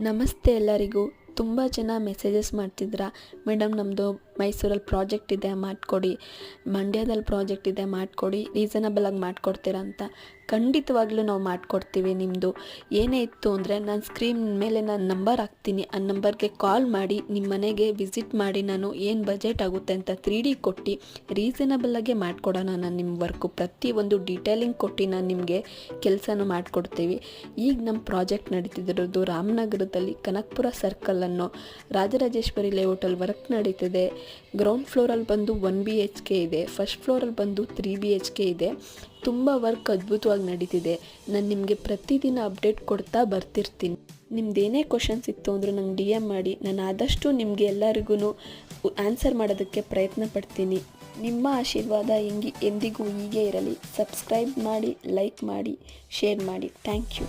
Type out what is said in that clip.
ನಮಸ್ತೆ ಎಲ್ಲರಿಗೂ. ತುಂಬ ಜನ ಮೆಸೇಜಸ್ ಮಾಡ್ತಿದ್ರ, ಮೇಡಮ್ ನಮ್ಮದು ಮೈಸೂರಲ್ಲಿ ಪ್ರಾಜೆಕ್ಟ್ ಇದೆ ಮಾಡಿಕೊಡಿ, ಮಂಡ್ಯದಲ್ಲಿ ಪ್ರಾಜೆಕ್ಟ್ ಇದೆ ಮಾಡಿಕೊಡಿ, ರೀಸನಬಲಾಗಿ ಮಾಡಿಕೊಡ್ತೀರಾ ಅಂತ. ಖಂಡಿತವಾಗ್ಲೂ ನಾವು ಮಾಡಿಕೊಡ್ತೀವಿ. ನಿಮ್ಮದು ಏನೇ ಇತ್ತು ಅಂದರೆ ನಾನು ಸ್ಕ್ರೀನ್ ಮೇಲೆ ನಾನು ನಂಬರ್ ಹಾಕ್ತೀನಿ, ಆ ನಂಬರ್ಗೆ ಕಾಲ್ ಮಾಡಿ ನಿಮ್ಮ ಮನೆಗೆ ವಿಸಿಟ್ ಮಾಡಿ ನಾನು ಏನು ಬಜೆಟ್ ಆಗುತ್ತೆ ಅಂತ 3D ಕೊಟ್ಟು ರೀಸನಬಲಾಗೆ ಮಾಡಿಕೊಡೋಣ. ನಾನು ನಿಮ್ಮ ವರ್ಕು ಪ್ರತಿಯೊಂದು ಡೀಟೇಲಿಂಗ್ ಕೊಟ್ಟು ನಾನು ನಿಮಗೆ ಕೆಲಸನ ಮಾಡಿಕೊಡ್ತೀವಿ. ಈಗ ನಮ್ಮ ಪ್ರಾಜೆಕ್ಟ್ ನಡೀತಿರೋದು ರಾಮನಗರದಲ್ಲಿ ಕನಕಪುರ ಸರ್ಕಲ್ ಅನ್ನೋ ರಾಜರಾಜೇಶ್ವರಿ ಲೇಔಟಲ್ಲಿ ವರ್ಕ್ ನಡೀತಿದೆ. ಗ್ರೌಂಡ್ ಫ್ಲೋರಲ್ಲಿ ಬಂದು 1 BHK ಇದೆ, ಫಸ್ಟ್ ಫ್ಲೋರಲ್ಲಿ ಬಂದು 3 BHK ಇದೆ. ತುಂಬ ವರ್ಕ್ ಅದ್ಭುತವಾಗಿ ನಡೀತಿದೆ. ನಾನು ನಿಮಗೆ ಪ್ರತಿದಿನ ಅಪ್ಡೇಟ್ ಕೊಡ್ತಾ ಬರ್ತಿರ್ತೀನಿ. ನಿಮ್ದೇನೇ ಕ್ವಶನ್ಸ್ ಇತ್ತು ಅಂದರೂ ನಂಗೆ DM ಮಾಡಿ, ನಾನು ಆದಷ್ಟು ನಿಮಗೆ ಎಲ್ಲರಿಗೂ ಆನ್ಸರ್ ಮಾಡೋದಕ್ಕೆ ಪ್ರಯತ್ನ ಪಡ್ತೀನಿ. ನಿಮ್ಮ ಆಶೀರ್ವಾದ ಎಂದಿಗೂ ಹೀಗೆ ಇರಲಿ. ಸಬ್ಸ್ಕ್ರೈಬ್ ಮಾಡಿ, ಲೈಕ್ ಮಾಡಿ, ಶೇರ್ ಮಾಡಿ. Thank you.